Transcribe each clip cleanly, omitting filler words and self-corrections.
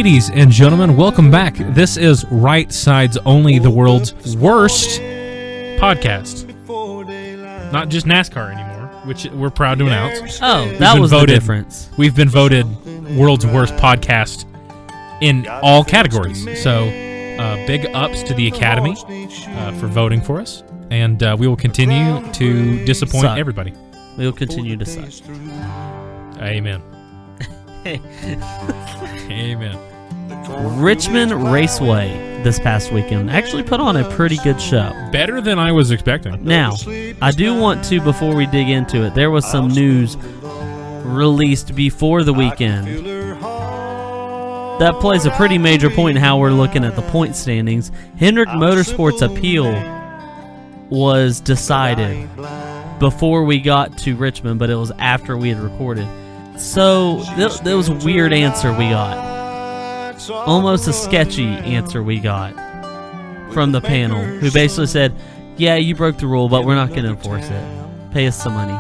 Ladies and gentlemen, welcome back. This is Right Sides Only, the world's worst podcast. Not just NASCAR anymore, which we're proud to announce. Oh, that was the difference. We've been voted world's worst podcast in all categories. So, big ups to the Academy for voting for us. And we will continue to disappoint everybody. We will continue to suck. Amen. Amen. Richmond Raceway this past weekend actually put on a pretty good show. Better than I was expecting. Now, I do want to, before we dig into it, there was some news released before the weekend that plays a pretty major point in how we're looking at the point standings. Hendrick Motorsports' appeal was decided before we got to Richmond, but it was after we had recorded. So, there was a weird answer we got. Almost a sketchy answer we got from the panel, who basically said, yeah, you broke the rule, but we're not going to enforce it. Pay us some money.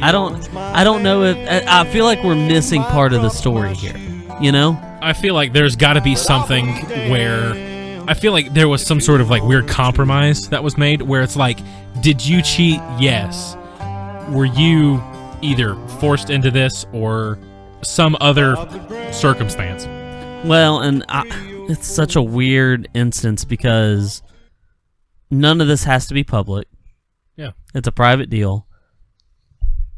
I don't know if... I feel like we're missing part of the story here, you know? I feel like there's got to be something where... I feel like there was some sort of like weird compromise that was made where it's like, did you cheat? Yes. Were you either forced into this or some other circumstance? Well, and it's such a weird instance because none of this has to be public. Yeah. It's a private deal.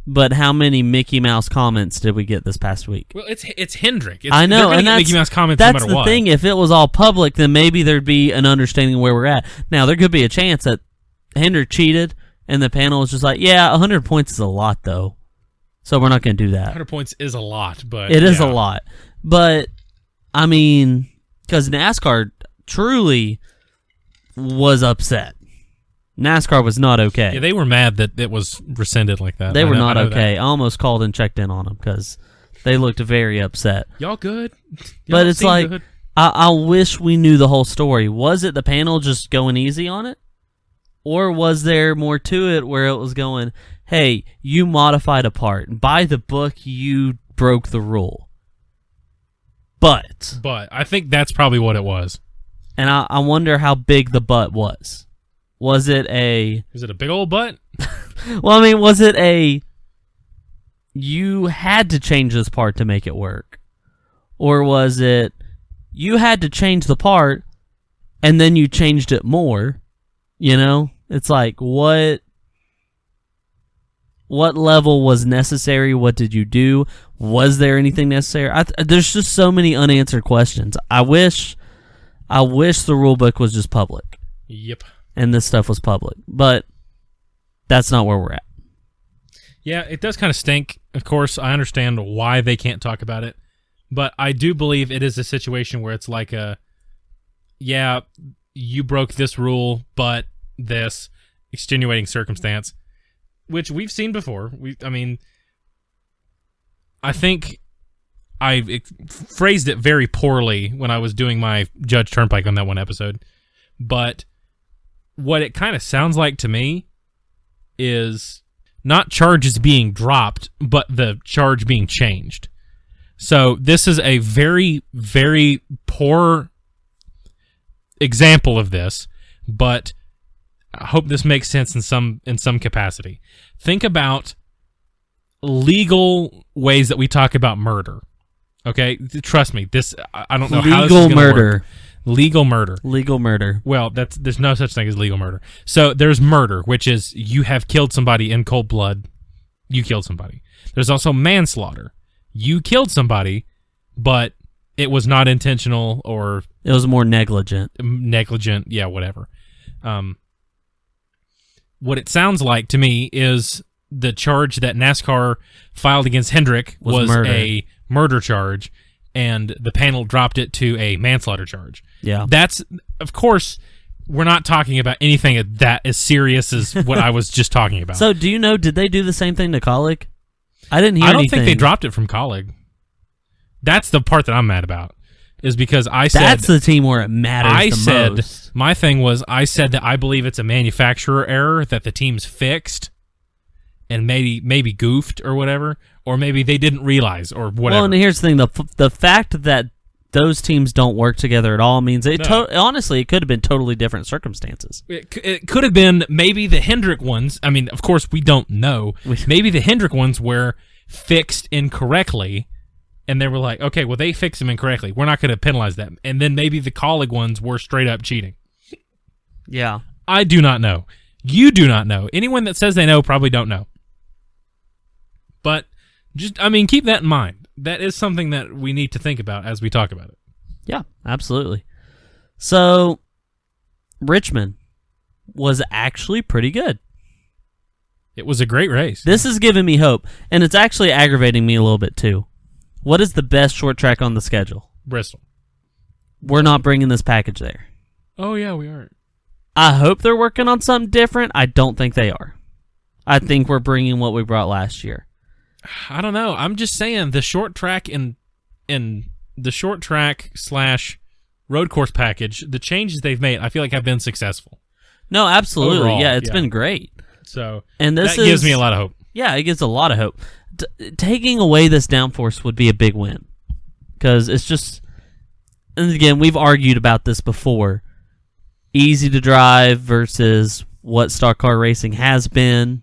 But how many Mickey Mouse comments did we get this past week? Well, it's Hendrick. I know, and that's Mickey Mouse comments no matter the what. thing. If it was all public, then maybe there'd be an understanding of where we're at. Now, there could be a chance that Hendrick cheated, and the panel was just like, yeah, 100 points is a lot, though. So we're not going to do that. 100 points is a lot, but... It is a lot. But, I mean, because NASCAR truly was upset. NASCAR was not okay. Yeah, they were mad that it was rescinded like that. They were not okay. I almost called and checked in on them because they looked very upset. Y'all good? But it's like, I wish we knew the whole story. Was it the panel just going easy on it? Or was there more to it where it was going, hey, you modified a part. By the book, you broke the rule. But I think that's probably what it was. And I wonder how big the but was. Was it a big old butt? Well, I mean, was it a you had to change this part to make it work? Or was it you had to change the part and then you changed it more? You know? It's like, what level was necessary? What did you do? Was there anything necessary? There's just so many unanswered questions. I wish the rule book was just public. Yep. And this stuff was public. But that's not where we're at. Yeah, it does kind of stink. Of course, I understand why they can't talk about it. But I do believe it is a situation where it's like yeah, you broke this rule, but this extenuating circumstance, which we've seen before. I think I phrased it very poorly when I was doing my Judge Turnpike on that one episode. But what it kind of sounds like to me is not charges being dropped, but the charge being changed. So this is a very, very poor example of this, but I hope this makes sense in some capacity. Think about legal ways that we talk about murder. Okay? Trust me, I don't know how this is going to work. Legal murder. Legal murder. Well, there's no such thing as legal murder. So there's murder, which is you have killed somebody in cold blood. You killed somebody. There's also manslaughter. You killed somebody, but it was not intentional or... It was more negligent. Negligent, yeah, whatever. What it sounds like to me is the charge that NASCAR filed against Hendrick was a murder charge, and the panel dropped it to a manslaughter charge. Yeah. That's, of course, we're not talking about anything that as serious as what I was just talking about. So, do you know, did they do the same thing to Colleague? I didn't hear anything. I don't think they dropped it from Colleague. That's the part that I'm mad about, is because I said... That's the team where it matters the most. My thing was, I said that I believe it's a manufacturer error that the team's fixed and maybe goofed or whatever, or maybe they didn't realize or whatever. Well, and here's the thing. The fact that those teams don't work together at all means No. honestly, it could have been totally different circumstances. It could have been maybe the Hendrick ones. I mean, of course, we don't know. Maybe the Hendrick ones were fixed incorrectly, and they were like, okay, well, they fixed them incorrectly. We're not going to penalize them. And then maybe the Colleague ones were straight up cheating. Yeah. I do not know. You do not know. Anyone that says they know probably don't know. But keep that in mind. That is something that we need to think about as we talk about it. Yeah, absolutely. So, Richmond was actually pretty good. It was a great race. This is giving me hope, and it's actually aggravating me a little bit too. What is the best short track on the schedule? Bristol. We're not bringing this package there. Oh, yeah, we aren't. I hope they're working on something different. I don't think they are. I think we're bringing what we brought last year. I don't know. I'm just saying the short track and the short track / road course package, the changes they've made, I feel like have been successful. No, absolutely. Overall, yeah, it's been great. So and that gives me a lot of hope. Yeah, it gives a lot of hope. Taking away this downforce would be a big win. Because it's just, and again, we've argued about this before. Easy to drive versus what stock car racing has been.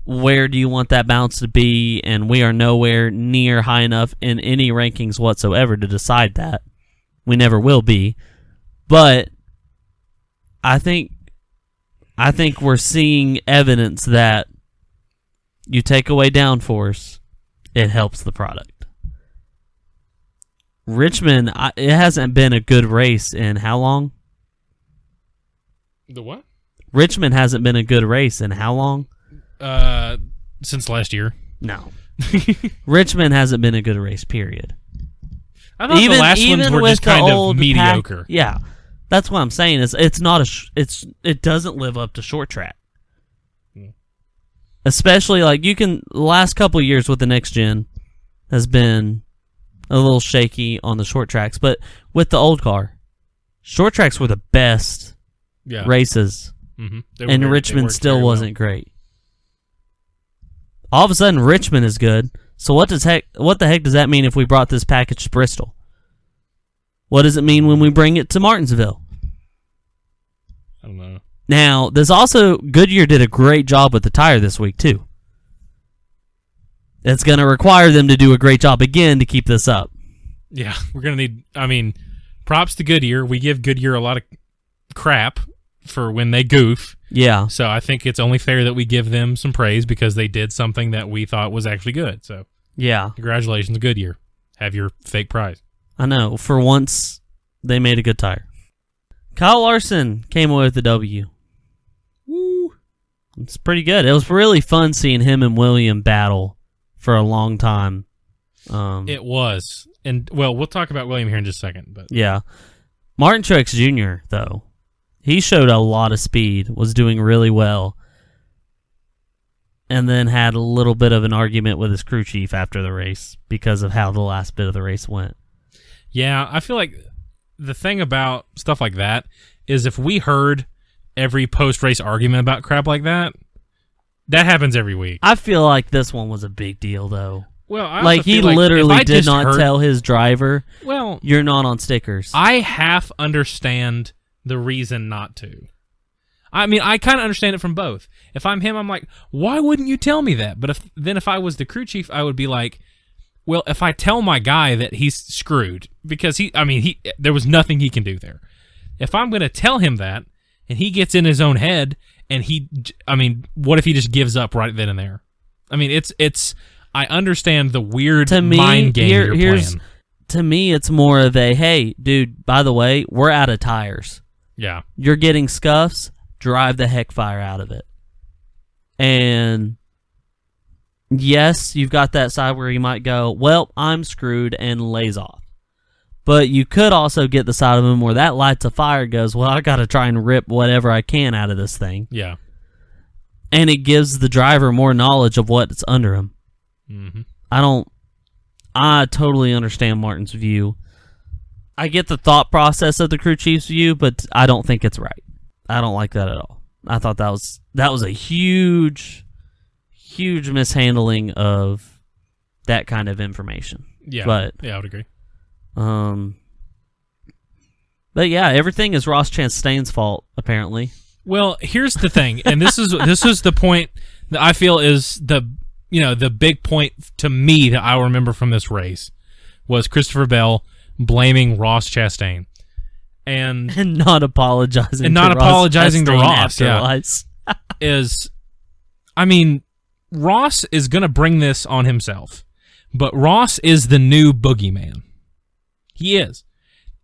Where do you want that balance to be? And we are nowhere near high enough in any rankings whatsoever to decide that. We never will be. But I think we're seeing evidence that you take away downforce, it helps the product. Richmond, it hasn't been a good race in how long? The what? Richmond hasn't been a good race in how long? Since last year. No. Richmond hasn't been a good race, period. I thought the last ones were just kind of mediocre. Yeah. That's what I'm saying. It's not it doesn't live up to short track. Yeah. Especially the last couple of years with the next gen has been a little shaky on the short tracks, but with the old car, short tracks were the best races. Mm-hmm. And Richmond still wasn't great. All of a sudden, Richmond is good. So what the heck does that mean if we brought this package to Bristol? What does it mean when we bring it to Martinsville? I don't know. Now, Goodyear did a great job with the tire this week, too. It's going to require them to do a great job again to keep this up. Yeah, we're going to need, props to Goodyear. We give Goodyear a lot of crap for when they goof. Yeah. So I think it's only fair that we give them some praise because they did something that we thought was actually good. So yeah, congratulations, Goodyear. Have your fake prize. I know. For once, they made a good tire. Kyle Larson came away with the W. Woo! It's pretty good. It was really fun seeing him and William battle for a long time. It was. And, we'll talk about William here in just a second. But yeah. Martin Truex Jr., though, he showed a lot of speed, was doing really well, and then had a little bit of an argument with his crew chief after the race because of how the last bit of the race went. Yeah, I feel like the thing about stuff like that is if we heard every post-race argument about crap like that, that happens every week. I feel like this one was a big deal, though. Well, I he literally did not tell his driver, you're not on stickers. I half understand the reason not to. I kind of understand it from both. If I'm him, I'm like, why wouldn't you tell me that? But if I was the crew chief, I would be like, well, if I tell my guy that he's screwed, because there was nothing he can do there. If I'm going to tell him that, and he gets in his own head, and what if he just gives up right then and there? I understand the weird mind game you're playing. To me, it's more of a, hey, dude, by the way, we're out of tires. Yeah. You're getting scuffs, drive the heck fire out of it. And yes, you've got that side where you might go, well, I'm screwed, and lays off. But you could also get the side of him where that lights a fire, goes, well, I got to try and rip whatever I can out of this thing. Yeah. And it gives the driver more knowledge of what's under him. Mm-hmm. I totally understand Martin's view. I get the thought process of the crew chief's view, but I don't think it's right. I don't like that at all. I thought that was a huge mishandling of that kind of information. Yeah, but I would agree. But yeah, everything is Ross Chastain's fault, apparently. Well, here's the thing, and this is the point that I feel is the big point to me that I remember from this race was Christopher Bell blaming Ross Chastain and not apologizing to Ross. Yeah, Ross is going to bring this on himself, but Ross is the new boogeyman. He is.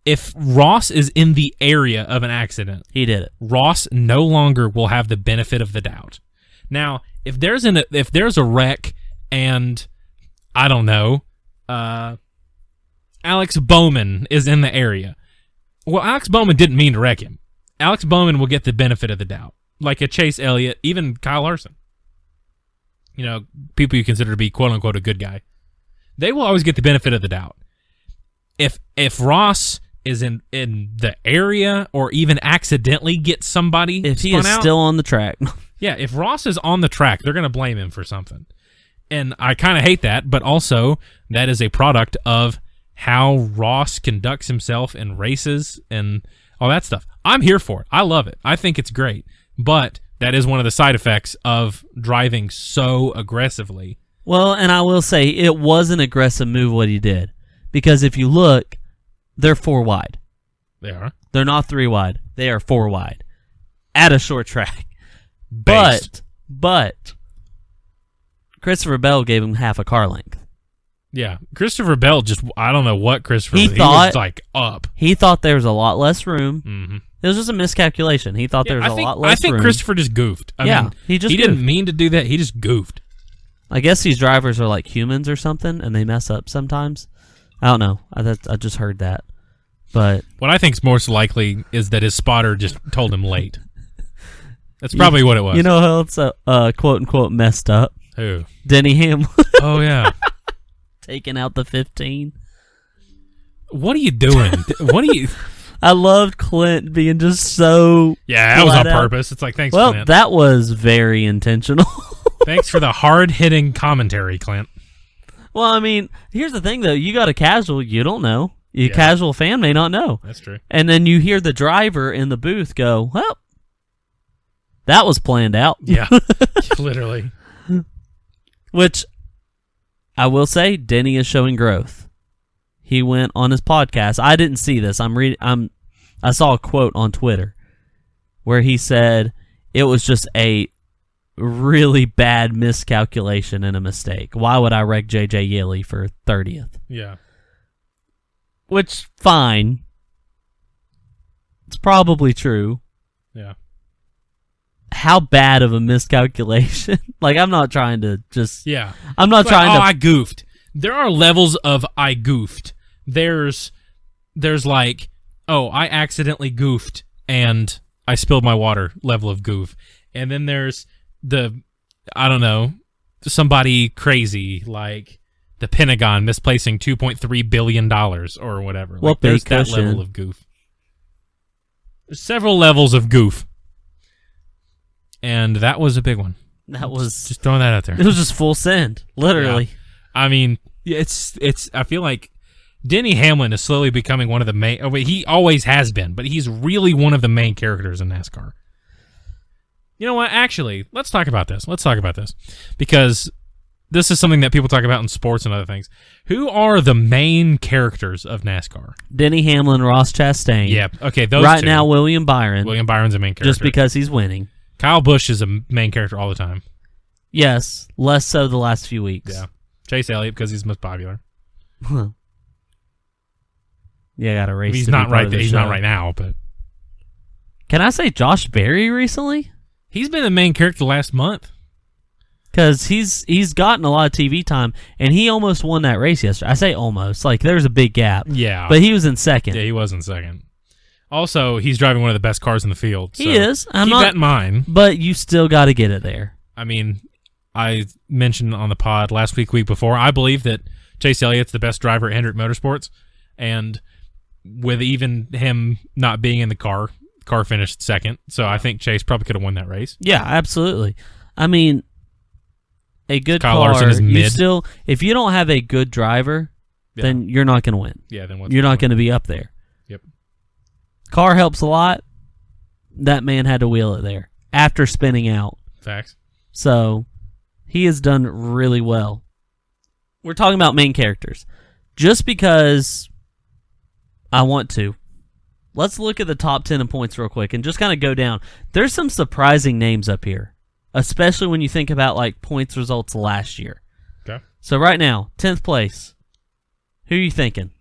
If Ross is in the area of an accident, he did it. Ross no longer will have the benefit of the doubt. Now, if there's a wreck and I don't know, Alex Bowman is in the area. Well, Alex Bowman didn't mean to wreck him. Alex Bowman will get the benefit of the doubt, like a Chase Elliott, even Kyle Larson. People you consider to be quote unquote a good guy. They will always get the benefit of the doubt. If Ross is in the area or even accidentally gets somebody if he is still on the track. Yeah, if Ross is on the track, they're going to blame him for something. And I kind of hate that, but also that is a product of how Ross conducts himself in races and all that stuff. I'm here for it. I love it. I think it's great. But that is one of the side effects of driving so aggressively. Well, and I will say it was an aggressive move what he did. Because if you look, they're 4 wide. They are. They're not 3 wide. They are 4 wide at a short track. Based. But Christopher Bell gave him half a car length. Yeah, Christopher Bell I don't know what Christopher he was like up. He thought there was a lot less room. Mm-hmm. It was just a miscalculation. He thought there was a lot less room. I think Christopher just goofed. I mean, he didn't mean to do that. He just goofed. I guess these drivers are like humans or something, and they mess up sometimes. I don't know. I just heard that. But what I think is most likely is that his spotter just told him late. That's probably what it was. You know how it's quote-unquote messed up? Who? Denny Hamlin. Oh, yeah. Taking out the 15. What are you doing? I loved Clint being just so... Yeah, that was on purpose. It's like, thanks, Clint. Well, that was very intentional. Thanks for the hard-hitting commentary, Clint. Well, I mean, here's the thing, though. You got a casual, you don't know. A casual fan may not know. That's true. And then you hear the driver in the booth go, well, that was planned out. Yeah, literally. Which, I will say, Denny is showing growth. He went on his podcast. I didn't see this. I saw a quote on Twitter where he said it was just a really bad miscalculation and a mistake. Why would I wreck J.J. Yeley for 30th? Yeah. Which, fine. It's probably true. Yeah. How bad of a miscalculation? Like, I'm not trying to just... Yeah. I'm not trying to... I goofed. There are levels of I goofed. There's like, oh, I accidentally goofed and I spilled my water level of goof. And then there's I don't know, somebody crazy like the Pentagon misplacing $2.3 billion or whatever. Well, like, there's that level of goof. There's several levels of goof. And that was a big one. That was... Just throwing that out there. It was just full send, literally. Yeah. I mean, it's. I feel like Denny Hamlin is slowly becoming one of the main... Oh, wait, he always has been, but he's really one of the main characters in NASCAR. You know what? Actually, let's talk about this. Because this is something that people talk about in sports and other things. Who are the main characters of NASCAR? Denny Hamlin, Ross Chastain. Yeah, okay, those right two. Now, William Byron. William Byron's a main character. Just because he's winning. Kyle Busch is a main character all the time. Yes, less so the last few weeks. Yeah. Chase Elliott because he's most popular. Huh. Yeah, got a race. He's not right. He's not right now, but can I say Josh Berry recently? He's been the main character last month. Because he's gotten a lot of TV time, and he almost won that race yesterday. I say almost. Like, there's a big gap. Yeah. But he was in second. Yeah, he was in second. Also, he's driving one of the best cars in the field. So he is. Keep that in mind. But you still got to get it there. I mean, I mentioned on the pod last week before, I believe that Chase Elliott's the best driver at Hendrick Motorsports, and with even him not being in the car finished second, so I think Chase probably could have won that race. Yeah, absolutely. I mean, a good Kyle car, Larson is mid. If you don't have a good driver, then you're not going to win. Yeah, then you're not going to be up there. Yep. Car helps a lot. That man had to wheel it there after spinning out. Facts. So he has done really well. We're talking about main characters. Just because I want to, let's look at the top 10 in points real quick and just kind of go down. There's some surprising names up here, especially when you think about like points results last year. Okay. So right now, 10th place. Who are you thinking?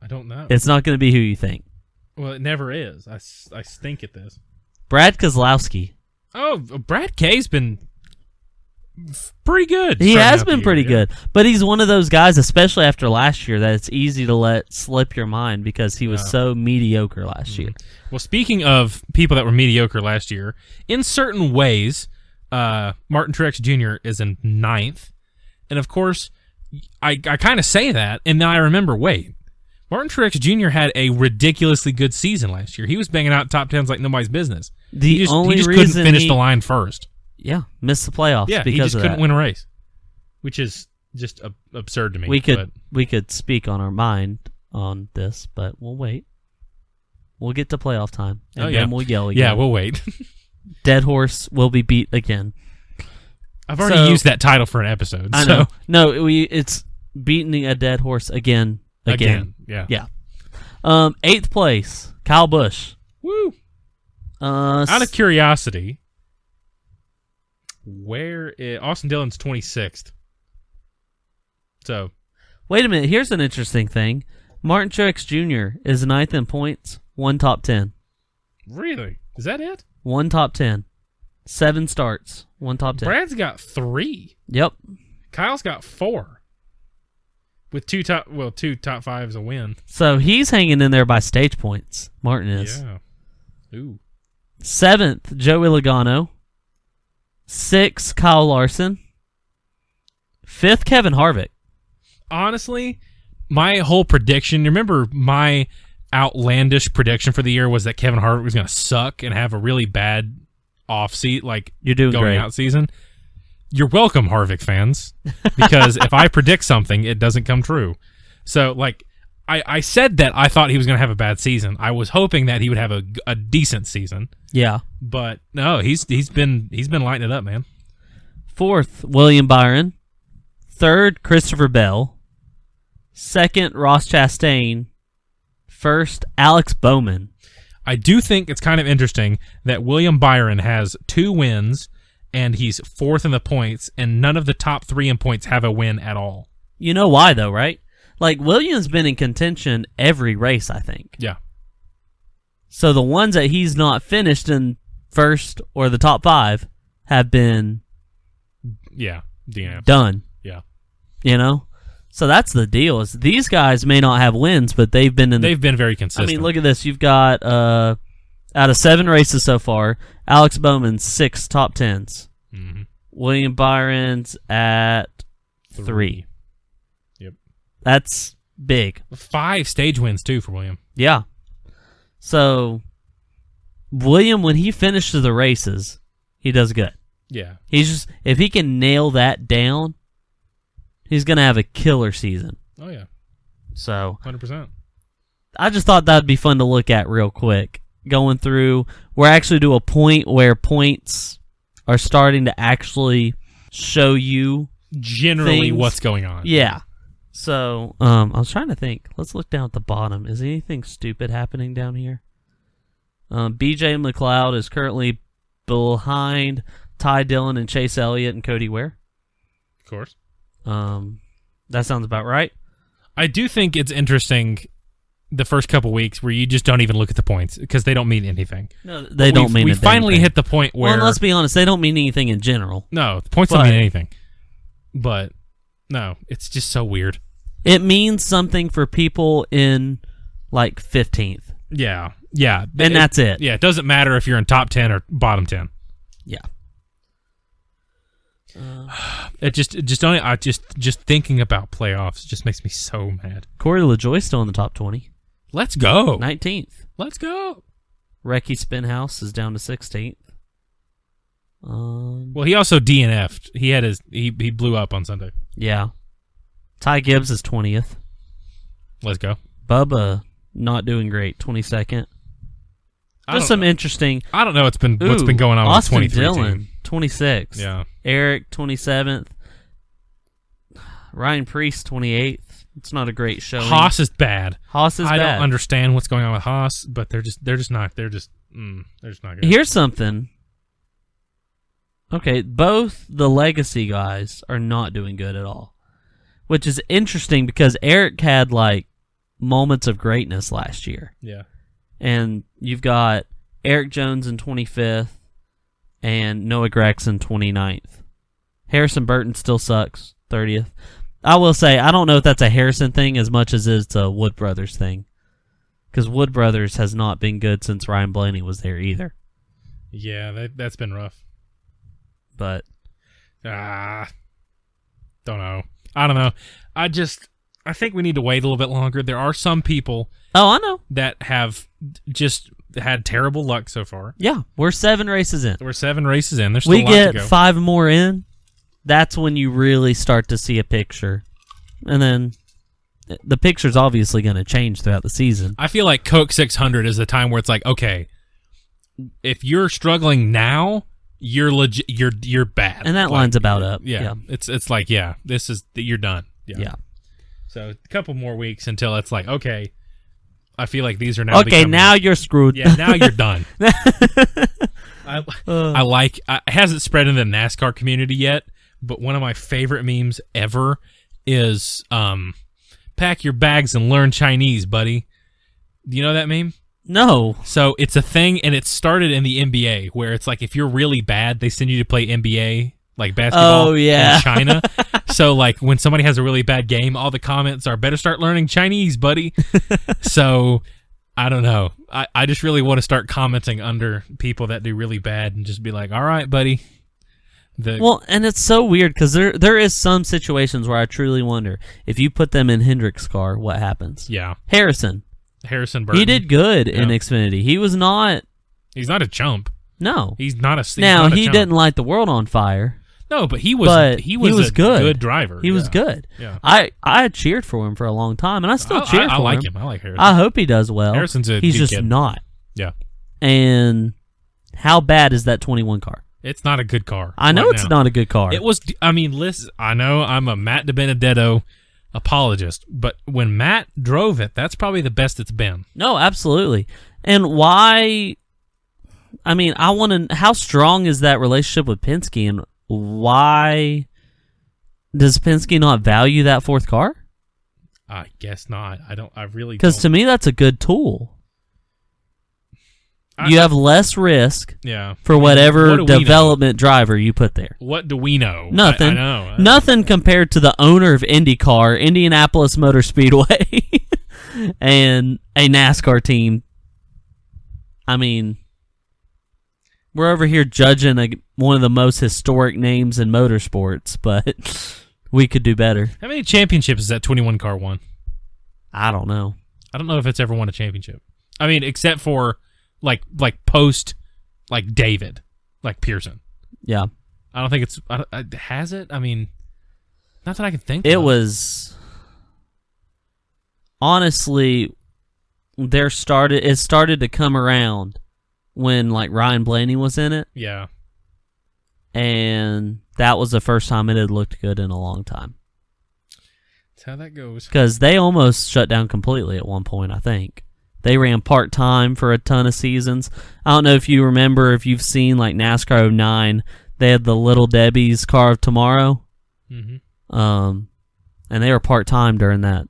I don't know. It's not going to be who you think. Well, it never is. I stink at this. Brad Keselowski. Oh, Brad K's been pretty good. He has been pretty good. But he's one of those guys, especially after last year, that it's easy to let slip your mind because he was so mediocre last year. Well, speaking of people that were mediocre last year, in certain ways, Martin Truex Jr. is in 9th. And, of course, I kind of say that, and then I remember, wait, Martin Truex Jr. had a ridiculously good season last year. He was banging out top 10s like nobody's business. He just couldn't finish the line first. Yeah, missed the playoffs because he just of couldn't that. win a race, which is just absurd to me. We could speak on our mind on this, but we'll wait. We'll get to playoff time, and then we'll yell again. Yeah, we'll wait. Dead horse will be beat again. I've already used that title for an episode. I know. No, it's beating a dead horse again. Yeah. 8th place, Kyle Busch. Woo. Out of curiosity, where is Austin Dillon's 26th? So, wait a minute. Here's an interesting thing. Martin Truex Jr. is 9th in points, 1 top 10. Really? Is that it? 1 top 10. 7 starts, 1 top 10. Brad's got 3. Yep. Kyle's got 4. With 2 top 5s a win. So he's hanging in there by stage points. Martin is. Yeah. Ooh. 7th, Joey Logano. 6th, Kyle Larson. 5th, Kevin Harvick. Honestly, my whole prediction, remember my outlandish prediction for the year was that Kevin Harvick was going to suck and have a really bad you're doing going great. out season. You're welcome, Harvick fans, because if I predict something, it doesn't come true. So, I said that I thought he was going to have a bad season. I was hoping that he would have a decent season. Yeah. But no, he's been lighting it up, man. 4th, William Byron. 3rd, Christopher Bell. 2nd, Ross Chastain. 1st, Alex Bowman. I do think it's kind of interesting that William Byron has 2 wins and he's 4th in the points, and none of the top 3 in points have a win at all. You know why, though, right? William's been in contention every race, I think. Yeah. So the ones that he's not finished in first or the top 5 have been DNF. Done. Yeah. You know? So that's the deal. Is these guys may not have wins, but they've been very consistent. I mean, look at this. You've got out of 7 races so far, Alex Bowman's 6 top 10s. Mm-hmm. William Byron's at 3. Yep. That's big. 5 stage wins too for William. Yeah. So William, when he finishes the races, he does good. Yeah. He's just, if he can nail that down, he's going to have a killer season. Oh, yeah. So 100%. I just thought that would be fun to look at real quick. Going through, we're actually to a point where points are starting to actually show you generally things. What's going on. Yeah. So I was trying to think. Let's look down at the bottom. Is anything stupid happening down here? BJ McLeod is currently behind Ty Dillon and Chase Elliott and Cody Ware. Of course. That sounds about right. I do think it's interesting the first couple weeks where you just don't even look at the points because they don't mean anything. No, they don't mean anything. We finally hit the point where... Well, let's be honest, they don't mean anything in general. No, the points don't mean anything. But, no, it's just so weird. It means something for people in, 15th. Yeah. And that's it. Yeah, it doesn't matter if you're in top 10 or bottom 10. Yeah. Just thinking about playoffs just makes me so mad. Corey LaJoie's still in the top 20. Let's go. 19th. Let's go. Recky Spinhouse is down to 16th. Well, he also DNF'd. He blew up on Sunday. Yeah. Ty Gibbs is 20th. Let's go. Bubba not doing great, 22nd. Just some interesting. I don't know what's been going on Austin with the 23 Dillon, team. 26. Yeah. Eric, 27th. Ryan Priest, 28th. It's not a great showing. Haas is bad. I don't understand what's going on with Haas, but they're just not good. Here's something. Okay, both the legacy guys are not doing good at all, which is interesting because Eric had like moments of greatness last year. Yeah. And you've got Eric Jones in 25th and Noah Gregson 29th. Harrison Burton still sucks, 30th. I will say, I don't know if that's a Harrison thing as much as it's a Wood Brothers thing. Because Wood Brothers has not been good since Ryan Blaney was there either. Yeah, that's been rough. But don't know. I don't know. I think we need to wait a little bit longer. There are some people I know that have just had terrible luck so far. Yeah, we're 7 races in. There's still a lot to go. We get 5 more in. That's when you really start to see a picture. And then the picture's obviously going to change throughout the season. I feel like Coke 600 is the time where it's like, okay, if you're struggling now, you're legit, you're bad. And that line's about up. Yeah. It's like, you're done. Yeah. So a couple more weeks until it's like, okay, I feel like these are now now you're screwed. Yeah, now you're done. It hasn't spread into the NASCAR community yet, but one of my favorite memes ever is pack your bags and learn Chinese, buddy. Do you know that meme? No. So it's a thing, and it started in the NBA, where it's like if you're really bad, they send you to play NBA, like basketball in China. So like when somebody has a really bad game, all the comments are, better start learning Chinese, buddy. So I don't know. I just really want to start commenting under people that do really bad and just be like, all right, buddy. And it's so weird because there is some situations where I truly wonder if you put them in Hendrick's car, what happens? Yeah. Harrison Burton. He did good in Xfinity. He was not. He's not a chump. No. He's not a. Now he didn't light the world on fire. No, but he was a good driver. He was good. Yeah. I cheered for him for a long time, and I still cheer for him. I like him. I like Harrison. I hope he does well. He's just kid. not. Yeah. And how bad is that 21 car? It's not a good car. I know it's not a good car. It was. I mean, listen. I know I'm a Matt DiBenedetto apologist, but when Matt drove it, that's probably the best it's been. No, absolutely. And why? I mean, I want to. How strong is that relationship with Penske, and why does Penske not value that 4th car? I guess not. I really. Because to me, that's a good tool. You have less risk for whatever development driver you put there. What do we know? Nothing. I know. Nothing compared to the owner of IndyCar, Indianapolis Motor Speedway, and a NASCAR team. I mean, we're over here judging one of the most historic names in motorsports, but we could do better. How many championships has that 21 car won? I don't know. I don't know if it's ever won a championship. I mean, except for like post like David, like Pearson. Yeah. I don't think it's has it? I mean, not that I can think it of. Was honestly it started to come around when like Ryan Blaney was in it. Yeah. And that was the first time it had looked good in a long time. That's how that goes. Because they almost shut down completely at one point, I think. They ran part-time for a ton of seasons. I don't know if you remember, if you've seen like NASCAR 09, they had the Little Debbie's Car of Tomorrow. Mm-hmm. And they were part-time during that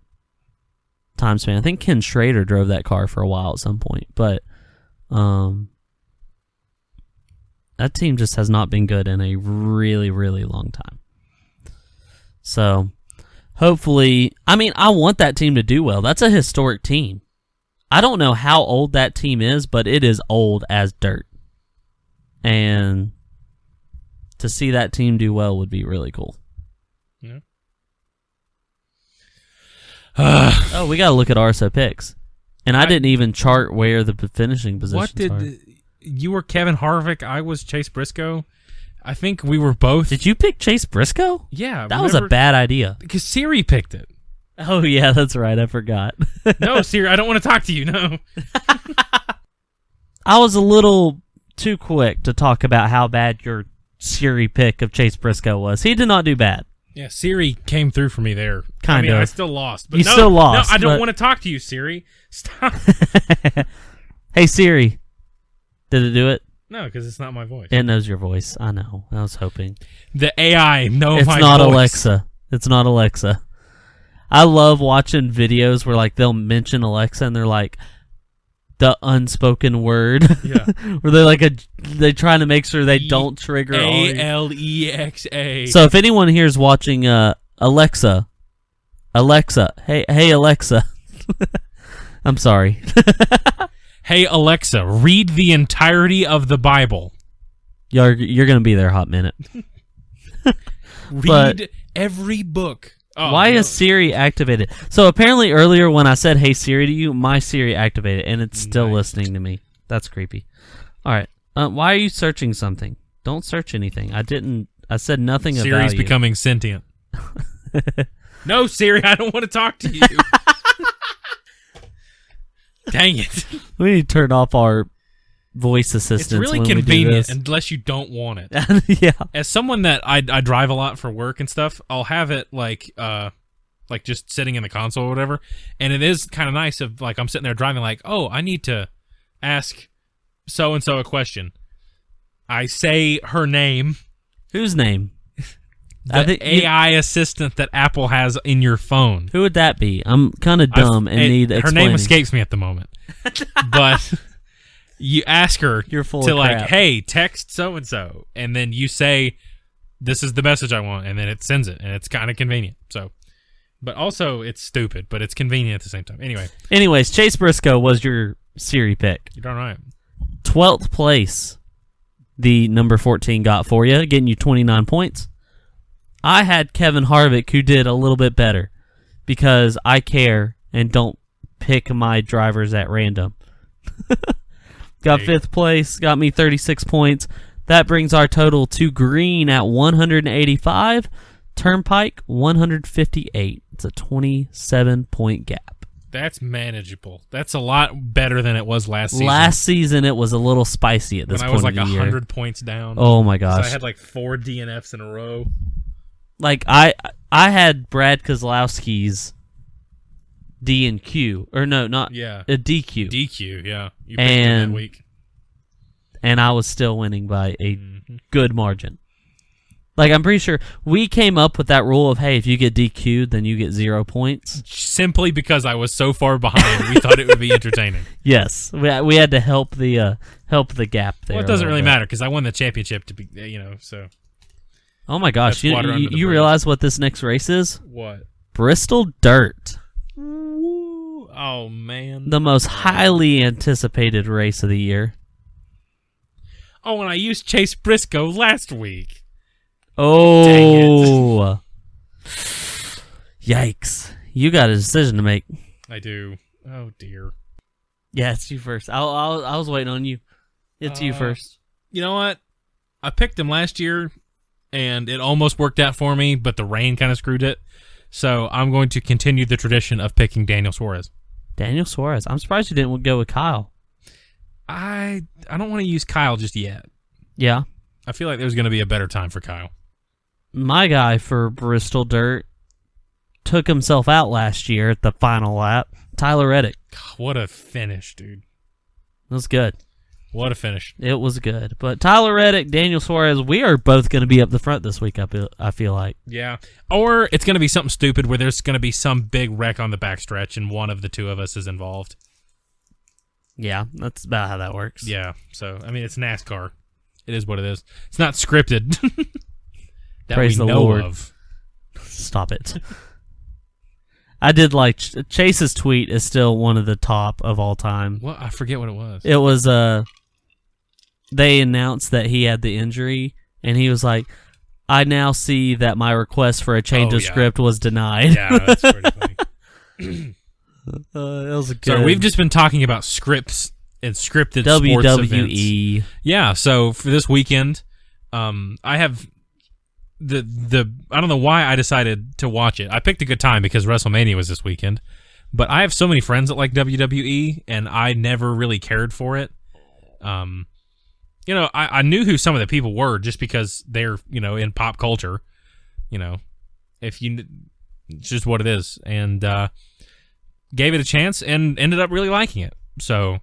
time span. I think Ken Schrader drove that car for a while at some point. But that team just has not been good in a really, really long time. So, hopefully, I mean, I want that team to do well. That's a historic team. I don't know how old that team is, but it is old as dirt. And to see that team do well would be really cool. Yeah. Oh, we got to look at RSO picks. And I didn't even chart where the finishing positions are. You were Kevin Harvick, I was Chase Briscoe. I think we were both. Did you pick Chase Briscoe? Yeah. That was a bad idea. Because Siri picked it. Oh, yeah, that's right. I forgot. No, Siri, I don't want to talk to you. No. I was a little too quick to talk about how bad your Siri pick of Chase Briscoe was. He did not do bad. Yeah, Siri came through for me there. Kind of. I still lost. But You still lost, No, I don't but- want to talk to you, Siri. Stop. Hey, Siri. Did it do it? No, because it's not my voice. It knows your voice. I know. I was hoping. The AI knows It's my not voice. Alexa. It's not Alexa. I love watching videos where like they'll mention Alexa and they're like the unspoken word. Yeah. Where they're trying to make sure they don't trigger all your- Alexa. So if anyone here is watching Alexa, hey Alexa. I'm sorry. Hey, Alexa, read the entirety of the Bible. You're going to be there a hot minute. Read every book. Oh, Why no. is Siri activated? So apparently earlier when I said, hey Siri to you, my Siri activated, and it's still Nice. listening to me. That's creepy. All right. Why are you searching something? Don't search anything. I said nothing Siri's about you. becoming sentient. No, Siri, I don't want to talk to you. Dang it. We need to turn off our voice assistants. It's really when convenient we do unless you don't want it. this. Yeah. As someone that I drive a lot for work and stuff, I'll have it like just sitting in the console or whatever. And it is kind of nice if like I'm sitting there driving like, oh, I need to ask so-and-so a question. I say her name. Whose name? The AI assistant that Apple has in your phone. Who would that be? I'm kind of dumb and need her explaining. name escapes me at the moment. But you ask her You're full to of like, crap. hey, text so-and-so. And then you say, this is the message I want. And then it sends it. And it's kind of convenient. So, but also it's stupid, but it's convenient at the same time. Anyway. Anyways, Chase Briscoe was your Siri pick. You're darn right. 12th place, the number 14 got for you, getting you 29 points. I had Kevin Harvick, who did a little bit better because I care and don't pick my drivers at random. Got Hey. 5th place, got me 36 points. That brings our total to Greene at 185, Turnpike 158. It's a 27-point gap. That's manageable. That's a lot better than it was last season. Last season, it was a little spicy at this when I point was like of the year. 100 points down. Oh my So gosh! I had like 4 DNFs in a row. Like I had Brad Keselowski's D and Q, or no, not Yeah. a DQ, DQ, yeah. You picked him And- that week. and I was still winning by a good margin. Like I'm pretty sure we came up with that rule of hey, if you get DQ'd, then you get 0 points. Simply because I was so far behind, we thought it would be entertaining. Yes, we had to help the gap there. Well, it a doesn't little really bit. matter because I won the championship to be, so Oh my gosh! That's water under the You bridge. realize what this next race is? what? Bristol Dirt, Ooh, oh man. the most highly anticipated race of the year. Oh, and I used Chase Briscoe last week. Oh, yikes! You got a decision to make. I do. Oh dear. Yeah, it's you first. I was waiting on you. It's you first. You know what? I picked him last year, and it almost worked out for me, but the rain kind of screwed it. So I'm going to continue the tradition of picking Daniel Suarez. Daniel Suarez. I'm surprised you didn't go with Kyle. I don't want to use Kyle just yet. Yeah, I feel like there's going to be a better time for Kyle. my guy for Bristol Dirt took himself out last year at the final lap. Tyler Reddick. God, what a finish, dude. It was good. What a finish. It was good. But Tyler Reddick, Daniel Suarez, we are both going to be up the front this week, I feel like. Yeah. Or it's going to be something stupid where there's going to be some big wreck on the backstretch and one of the two of us is involved. Yeah, that's about how that works. Yeah. So, I mean, it's NASCAR. It is what it is. It's not scripted. That Praise we the know Lord. of. Stop it. I did like Chase's tweet is still one of the top of all time. Well, I forget what it was. It was they announced that he had the injury and he was like, I now see that my request for a change Oh, of yeah. script was denied. Yeah, that's pretty funny. It was a good So we've just been talking about scripts and scripted sports events. WWE. Yeah, so for this weekend, I have the I don't know why I decided to watch it. I picked a good time because WrestleMania was this weekend, but I have so many friends that like WWE, and I never really cared for it. I knew who some of the people were just because they're in pop culture. It's just what it is, and gave it a chance and ended up really liking it. So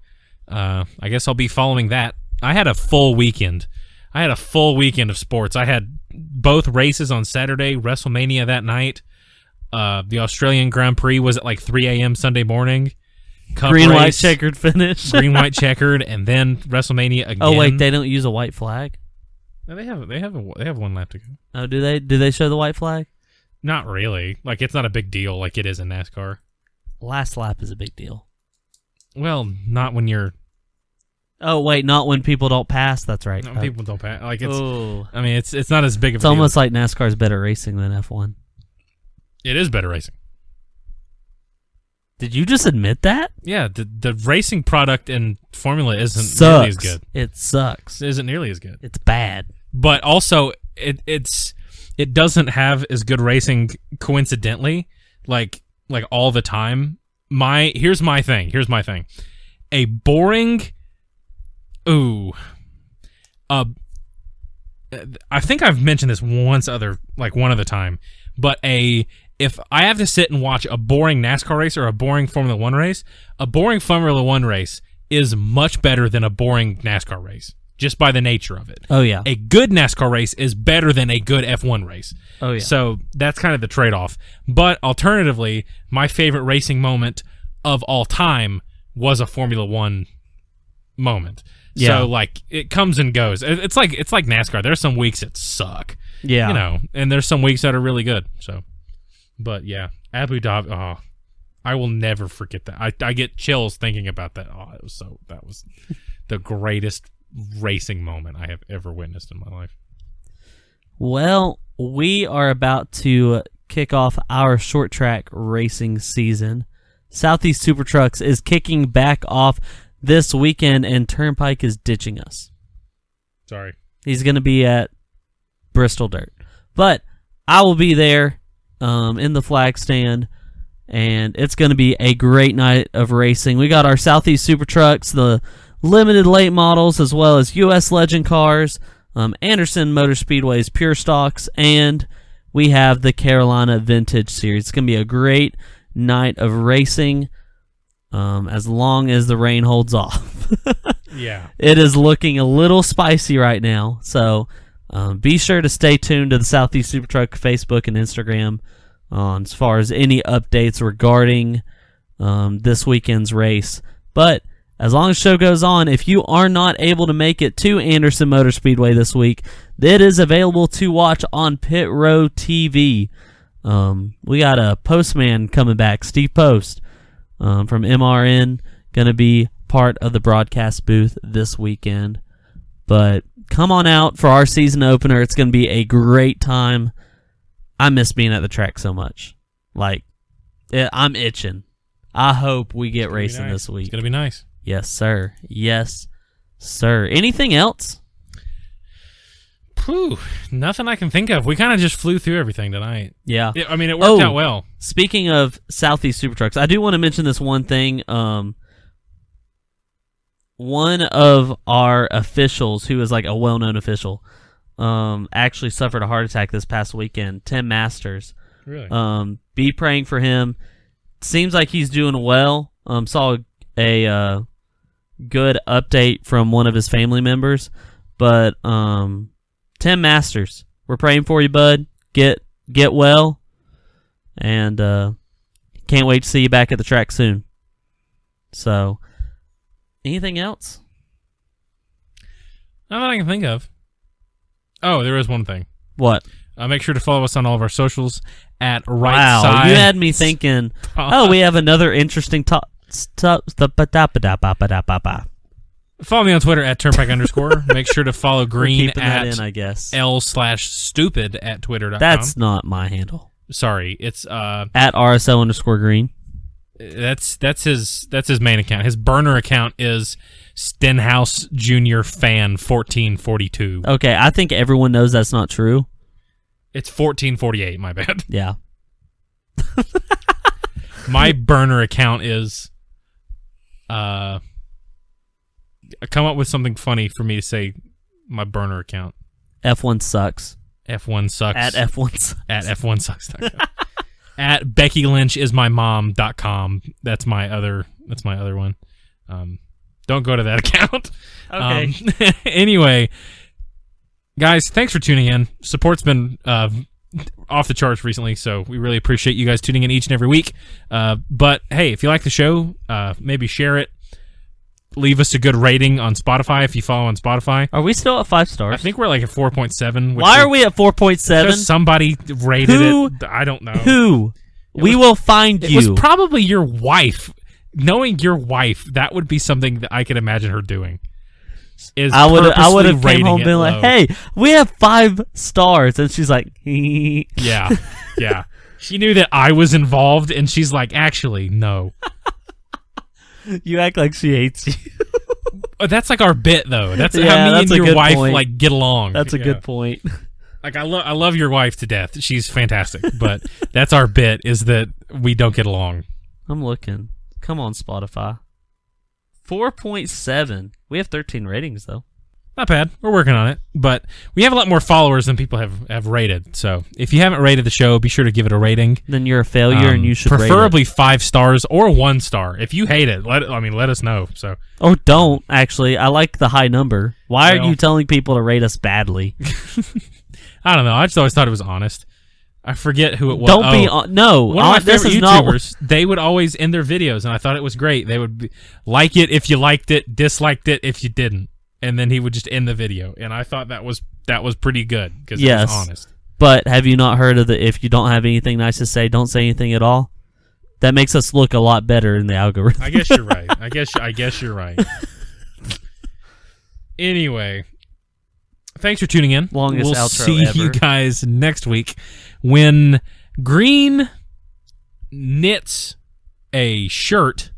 I guess I'll be following that. I had a full weekend. Of sports. I had both races on Saturday, WrestleMania that night. The Australian Grand Prix was at like 3 a.m. Sunday morning. Cup Green, race, white, checkered finish. Green, white, checkered, and then WrestleMania again. Oh wait, they don't use a white flag? No, they have one lap to go. Oh, do they? Do they show the white flag? Not really. Like, it's not a big deal like it is in NASCAR. Last lap is a big deal. Well, not when you're... Oh wait, not when people don't pass. That's right. No, people don't pass. Like, it's... Oh. I mean, it's not as big of a It's deal. almost like NASCAR's better racing than F1. It is better racing. Did you just admit that? Yeah, the racing product in Formula isn't Sucks. nearly as good. It sucks. It isn't nearly as good. It's bad. But also, it doesn't have as good racing coincidentally, like all the time. Here's my thing. A boring... Ooh. I think I've mentioned this one other time, but if I have to sit and watch a boring NASCAR race or a boring Formula One race, a boring Formula One race is much better than a boring NASCAR race, just by the nature of it. Oh, yeah. A good NASCAR race is better than a good F1 race. Oh, yeah. So that's kind of the trade-off. But alternatively, my favorite racing moment of all time was a Formula One moment. Yeah. So, it comes and goes. It's like NASCAR. There's some weeks that suck. Yeah. And there's some weeks that are really good. So, but yeah, Abu Dhabi. Oh, I will never forget that. I get chills thinking about that. Oh, that was the greatest racing moment I have ever witnessed in my life. Well, we are about to kick off our short track racing season. Southeast Super Trucks is kicking back off this weekend, and Turnpike is ditching us. Sorry. He's going to be at Bristol Dirt. But I will be there in the flag stand, and it's going to be a great night of racing. We got our Southeast Super Trucks, the limited late models, as well as U.S. Legend cars, Anderson Motor Speedway's Pure Stocks, and we have the Carolina Vintage Series. It's going to be a great night of racing. As long as the rain holds off. Yeah. It is looking a little spicy right now, so be sure to stay tuned to the Southeast Super Truck Facebook and Instagram as far as any updates regarding this weekend's race. But as long as the show goes on, if you are not able to make it to Anderson Motor Speedway this week, it is available to watch on Pit Road TV. We got a postman coming back, Steve Post. From MRN, going to be part of the broadcast booth this weekend. But come on out for our season opener. It's going to be a great time. I miss being at the track so much. I'm itching. I hope we get racing this week. It's going to be nice. Yes, sir. Yes, sir. Anything else? Whew, nothing I can think of. We kind of just flew through everything tonight. Yeah. I mean, it worked out well. Speaking of Southeast Super Trucks, I do want to mention this one thing. One of our officials, who is like a well-known official, actually suffered a heart attack this past weekend. Tim Masters. Really? Be praying for him. Seems like he's doing well. Saw a good update from one of his family members, but Tim Masters, we're praying for you, bud. Get well, and can't wait to see you back at the track soon. So, anything else? Not that I can think of. Oh, there is one thing. What? Make sure to follow us on all of our socials at Right Wow, Side. you had me thinking, we have another interesting Follow me on Twitter at Turnpike _. Make sure to follow Greene keeping at that in, I guess. L/stupid at twitter.com. That's not my handle. Sorry, it's at RSL_Greene. That's his main account. His burner account is Stenhouse Jr. Fan 1442. Okay, I think everyone knows that's not true. It's 1448. My bad. Yeah. My burner account is. Come up with something funny for me to say. My burner account. F1 sucks. F1 sucks. At F1 sucks. At F1 sucks. At BeckyLynchIsMyMom.com. That's my other one. Don't go to that account. Okay. Anyway, guys, thanks for tuning in. Support's been off the charts recently, so we really appreciate you guys tuning in each and every week. But hey, if you like the show, maybe share it. Leave us a good rating on Spotify if you follow on Spotify. Are we still at 5 stars? I think we're like at 4.7. Why are we at 4.7? Because somebody rated it. I don't know. Who? We will find you. It was probably your wife. Knowing your wife, that would be something that I could imagine her doing. I would have came home and been like, "Hey, we have 5 stars," and she's like, "Yeah, yeah." She knew that I was involved, and she's like, "Actually, no." You act like she hates you. That's like our bit, though. That's how me that's and your wife like get along. That's a good point. Like I love your wife to death. She's fantastic, but that's our bit is that we don't get along. I'm looking. Come on, Spotify. 4.7. We have 13 ratings though. Not bad. We're working on it, but we have a lot more followers than people have rated. So if you haven't rated the show, be sure to give it a rating. Then you're a failure, and you should preferably rate it. 5 stars or 1 star. If you hate it, let us know. So or don't actually. I like the high number. Why are you telling people to rate us badly? I don't know. I just always thought it was honest. I forget who it was. Don't be no. One of my favorite YouTubers. They would always end their videos, and I thought it was great. They would like it if you liked it, disliked it if you didn't. And then he would just end the video, and I thought that was pretty good because it was honest. But have you not heard of the if you don't have anything nice to say, don't say anything at all? That makes us look a lot better in the algorithm. I guess you're right. I guess you're right. Anyway, thanks for tuning in. Longest we'll outro see ever. You guys next week when Greene knits a shirt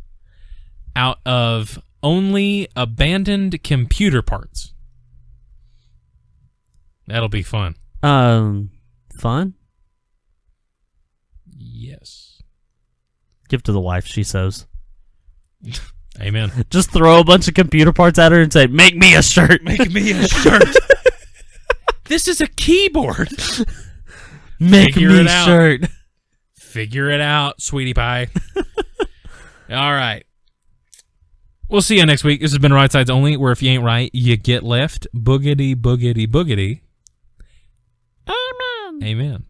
out of only abandoned computer parts. That'll be fun. Fun? Yes. Give to the wife, she sews. Amen. Just throw a bunch of computer parts at her and say, "Make me a shirt." Make me a shirt. This is a keyboard. Make me a shirt. Figure it out, sweetie pie. All right. We'll see you next week. This has been Right Sides Only, where if you ain't right, you get left. Boogity, boogity, boogity. Amen. Amen.